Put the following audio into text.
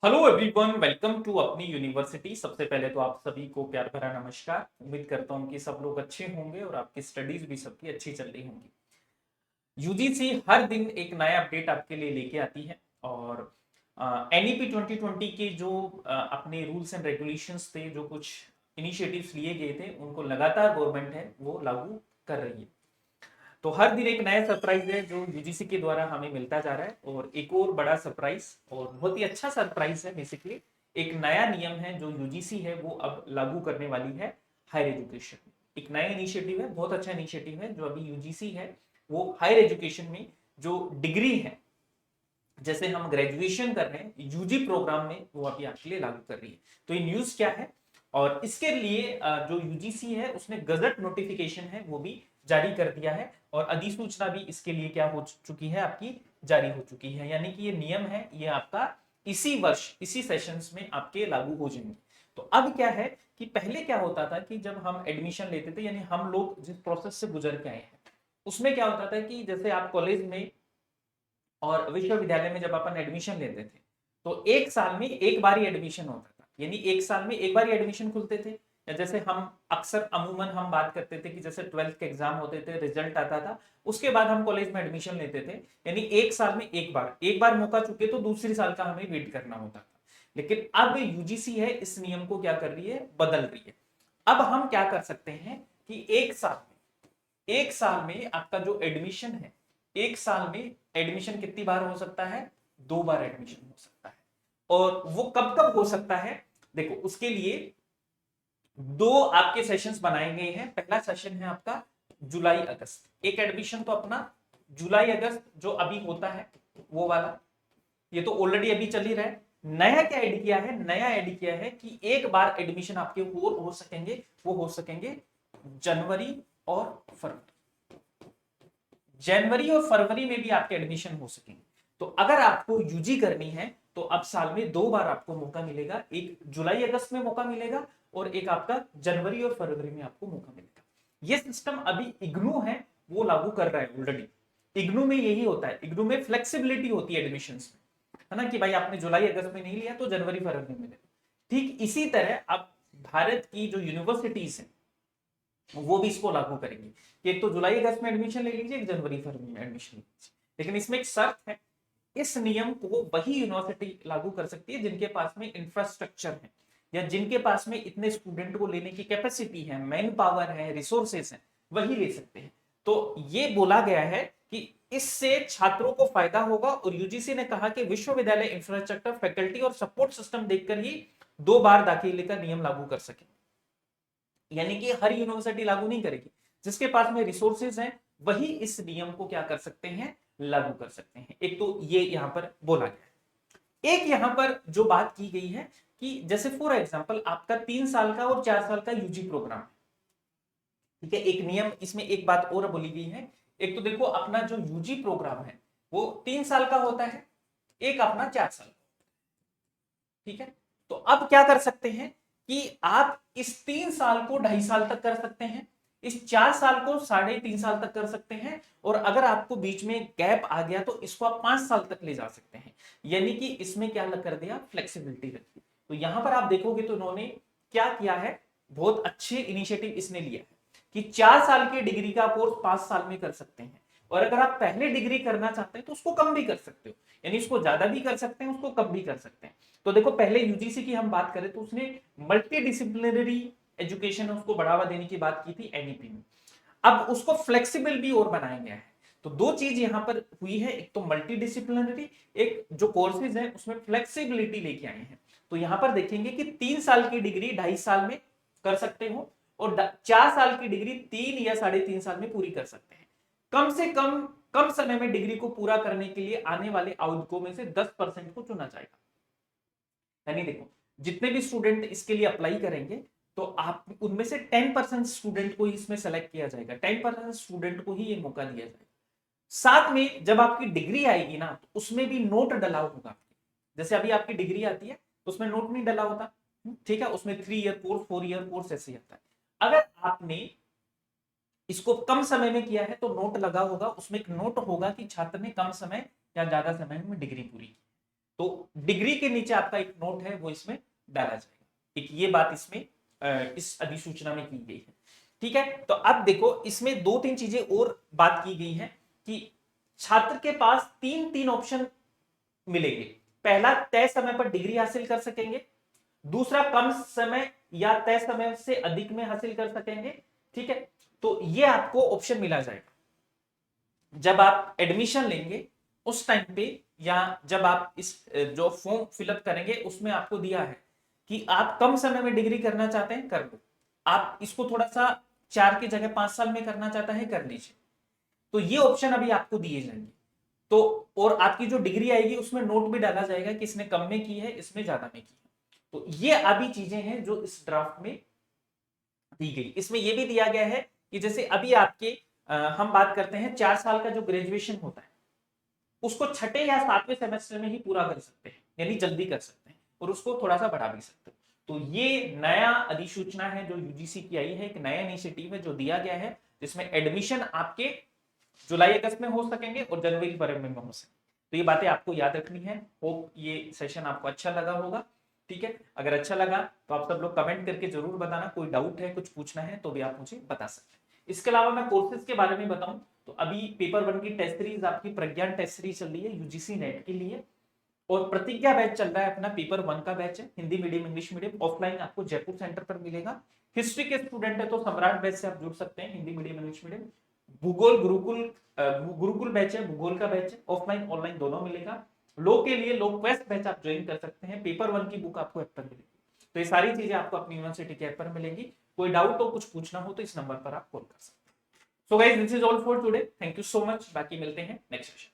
Hello everyone, welcome to अपनी university. सबसे पहले तो आप सभी को प्यार भरा नमस्कार। उम्मीद करता हूँ कि सब लोग अच्छे होंगे और आपकी स्टडीज भी सबकी अच्छी चल रही होंगी। यूजीसी हर दिन एक नया अपडेट आपके लिए लेके आती है और एनईपी 2020 के जो अपने रूल्स एंड रेगुलेशंस थे, जो कुछ इनिशिएटिव्स लिए गए थे, उनको लगातार गवर्नमेंट है वो लागू कर रही है। तो हर दिन एक नया सरप्राइज है जो यूजीसी के द्वारा हमें मिलता जा रहा है। और एक और बड़ा सरप्राइज और बहुत ही अच्छा सरप्राइज है, बेसिकली एक नया नियम है जो यूजीसी है वो अब लागू करने वाली है हायर एजुकेशन में। एक नया इनिशिएटिव है, बहुत अच्छा इनिशिएटिव है जो अभी यूजीसी है वो हायर एजुकेशन में जो डिग्री है, जैसे हम ग्रेजुएशन कर रहे हैं यूजी प्रोग्राम में, वो अभी आपके लिए लागू कर रही है। तो ये न्यूज क्या है और इसके लिए जो यूजीसी है उसने गजट नोटिफिकेशन है वो भी जारी कर दिया है और अधिसूचना भी इसके लिए क्या हो चुकी है, आपकी जारी हो चुकी है। यानी कि ये नियम है, ये आपका इसी वर्ष इसी सेशंस में आपके लागू हो जाएंगे। तो अब क्या है कि पहले क्या होता था कि जब हम एडमिशन लेते थे, यानी हम लोग जिस प्रोसेस से गुजर के आए हैं उसमें क्या होता था कि जैसे आप कॉलेज में और विश्वविद्यालय में जब अपन एडमिशन लेते थे तो एक साल में एक बार ही एडमिशन होता था, यानी एक साल में एक बार ही एडमिशन खुलते थे। या जैसे हम अक्सर अमूमन हम बात करते थे कि जैसे 12th के एग्जाम होते थे, रिजल्ट आता था, उसके बाद हम कॉलेज में एडमिशन लेते थे। यानी एक साल में एक बार मौका चुके तो दूसरी साल का हमें वेट करना होता था। लेकिन अब यूजीसी है इस नियम को क्या कर रही है, बदल रही है। अब हम क्या कर सकते हैं कि एक साल में आपका जो एडमिशन है, एक साल में एडमिशन कितनी बार हो सकता है, 2 बार एडमिशन हो सकता है। और वो कब कब हो सकता है, देखो उसके लिए दो आपके सेशंस बनाए गए हैं। पहला सेशन है आपका जुलाई अगस्त, एक एडमिशन तो अपना जुलाई अगस्त जो अभी होता है वो वाला, ये तो ऑलरेडी अभी चल ही रहा है। नया क्या ऐड किया है, नया ऐड किया है कि एक बार एडमिशन आपके हो सकेंगे, वो हो सकेंगे जनवरी और फरवरी। जनवरी और फरवरी में भी आपके एडमिशन हो सकेंगे। तो अगर आपको यूजी करनी है तो अब साल में 2 बार आपको मौका मिलेगा, एक जुलाई अगस्त में मौका मिलेगा और एक आपका जनवरी और फरवरी में आपको मौका मिलेगा। ये सिस्टम अभी इग्नू है वो लागू कर रहा है ऑलरेडी। इग्नू में यही होता है, इग्नू में फ्लेक्सिबिलिटी होती है एडमिशन में, है ना, कि भाई आपने जुलाई अगस्त में नहीं लिया तो जनवरी फरवरी में मिलेगा। ठीक इसी तरह अब भारत की जो यूनिवर्सिटीज है वो भी इसको लागू करेंगे कि एक तो जुलाई अगस्त में एडमिशन ले लीजिए, एक जनवरी फरवरी में एडमिशन ले लीजिए। लेकिन इसमें एक शर्त है, इस नियम को वही यूनिवर्सिटी लागू कर सकती है जिनके पास में इंफ्रास्ट्रक्चर है या जिनके पास में इतने स्टूडेंट को लेने की कैपेसिटी है, मैन पावर है, रिसोर्सेस है, वही ले सकते हैं। तो ये बोला गया है कि इससे छात्रों को फायदा होगा और यूजीसी ने कहा कि विश्वविद्यालय इंफ्रास्ट्रक्चर, फैकल्टी और सपोर्ट सिस्टम देखकर ही 2 बार दाखिले का नियम लागू कर सके। यानी कि हर यूनिवर्सिटी लागू नहीं करेगी, जिसके पास में रिसोर्सेज हैं वही इस नियम को क्या कर सकते हैं, लागू कर सकते हैं। एक तो ये यहां पर बोला गया है। एक यहां पर जो बात की गई है कि जैसे फॉर एग्जांपल आपका 3 साल का और 4 साल का यूजी प्रोग्राम है, ठीक है। एक नियम इसमें एक बात और बोली गई है, एक तो देखो अपना जो यूजी प्रोग्राम है वो 3 साल का होता है, एक अपना 4 साल, ठीक है। तो अब क्या कर सकते हैं कि आप इस 3 साल को 2.5 साल तक कर सकते हैं, इस 4 साल को 3.5 साल तक कर सकते हैं, और अगर आपको बीच में गैप आ गया तो इसको आप 5 साल तक ले जा सकते हैं। यानी कि इसमें क्या कर दिया, फ्लेक्सिबिलिटी रखी। तो यहां पर आप देखोगे तो उन्होंने क्या किया है, बहुत अच्छे इनिशिएटिव इसने लिया है कि 4 साल की डिग्री का कोर्स 5 साल में कर सकते हैं। और अगर आप पहले डिग्री करना चाहते हैं तो उसको कम भी कर सकते हो, यानी इसको ज्यादा भी कर सकते हैं, उसको कम भी कर सकते हैं। तो देखो पहले यूजीसी की हम बात करें तो उसने मल्टी डिसिप्लिनरी एजुकेशन उसको बढ़ावा देने की बात की थी एनईपी में। अब उसको फ्लेक्सिबल भी और बनाया गया है। तो दो चीज यहां पर हुई है, एक तो मल्टी डिसिप्लिनरी, एक जो कोर्सेज है उसमें फ्लेक्सिबिलिटी लेके आए हैं। तो यहां पर देखेंगे कि 3 साल की डिग्री 2.5 साल में कर सकते हो और 4 साल की डिग्री 3 या 3.5 साल में पूरी कर सकते हैं। कम से कम समय में डिग्री को पूरा करने के लिए आने वाले आउटगो में से 10% को चुना जाएगा। यानी देखो जितने भी स्टूडेंट इसके लिए अप्लाई करेंगे तो आप उनमें से 10% स्टूडेंट को ही इसमें सेलेक्ट किया जाएगा, 10% स्टूडेंट को ही ये मौका दिया जाएगा। साथ में जब आपकी डिग्री आएगी ना तो उसमें भी नोट डला होगा। जैसे अभी आपकी डिग्री आती है तो उसमें नोट नहीं डला होता, ठीक है, उसमें 3 ईयर कोर्स, 4 ईयर कोर्स ऐसे आता है। अगर आपने इसको कम समय में किया है तो नोट लगा होगा, उसमें एक नोट होगा कि छात्र ने कम समय या ज्यादा समय में डिग्री पूरी की। तो डिग्री के नीचे आपका एक नोट है वो इसमें डाला जाएगा। एक ये बात इसमें इस अधिसूचना में की गई है। ठीक है, तो अब देखो इसमें दो तीन चीजें और बात की गई है कि छात्र के पास तीन तीन ऑप्शन मिलेंगे। पहला, तय समय पर डिग्री हासिल कर सकेंगे। दूसरा, कम समय या तय समय से अधिक में हासिल कर सकेंगे। ठीक है, तो ये आपको ऑप्शन मिला जाएगा जब आप एडमिशन लेंगे उस टाइम पे, या जब आप इस जो फॉर्म फिलअप करेंगे उसमें आपको दिया है कि आप कम समय में डिग्री करना चाहते हैं, कर लो। आप इसको थोड़ा सा 4 की जगह 5 साल में करना चाहता है, कर लीजिए। तो ये ऑप्शन अभी आपको दिए जाएंगे। तो और आपकी जो डिग्री आएगी उसमें नोट भी डाला जाएगा कि इसने कम में की है, इसमें ज्यादा में की है। तो ये अभी चीजें हैं जो इस ड्राफ्ट में दी गई। इसमें यह भी दिया गया है कि जैसे अभी आपके हम बात करते हैं 4 साल का जो ग्रेजुएशन होता है उसको छठे या सातवें सेमेस्टर में ही पूरा कर सकते हैं, यानी जल्दी कर सकते हैं, और उसको थोड़ा सा बढ़ा भी सकते हैं। तो ये नया अधिसूचना है जो यूजीसी की आई है, एक नया इनिशिएटिव है जो दिया गया है, जिसमें एडमिशन आपके जुलाई अगस्त में हो सकेंगे और जनवरी फरवरी में हो सकेंगे। तो ये बातें आपको याद रखनी है। होप ये सेशन आपको अच्छा लगा होगा। ठीक है, अगर अच्छा लगा तो आप सब लोग कमेंट करके जरूर बताना। कोई डाउट है, कुछ पूछना है तो भी आप मुझे बता सकते हैं। इसके अलावा मैं कोर्सेज के बारे में बताऊं तो अभी पेपर 1 की टेस्ट सीरीज आपकी प्रज्ञान टेस्ट सीरीज चल रही है यूजीसी नेट के लिए, और प्रतिज्ञा बैच चल रहा है अपना, पेपर 1 का बैच है, Hindi medium English medium, offline आपको जयपुर सेंटर पर मिलेगा। हिस्ट्री के स्टूडेंट है तो सम्राट बैच से आप जुड़ सकते हैं, हिंदी मीडियम इंग्लिश मीडियम। भूगोल गुरुकुल बैच है, भूगोल का बैच है, ऑफलाइन ऑनलाइन दोनों मिलेगा। लो के लिए लो क्वेस्ट बैच आप ज्वाइन कर सकते हैं, पेपर 1 की बुक आपको ऐप पर मिलेगी। तो ये सारी चीजें आपको अपनी यूनिवर्सिटी के ऐप पर मिलेंगी। कोई डाउट हो, कुछ पूछना हो तो इस नंबर पर आप कॉल कर सकते हैं। So guys, this is all for today, thank you so much. बाकी मिलते हैं नेक्स्ट सेशन।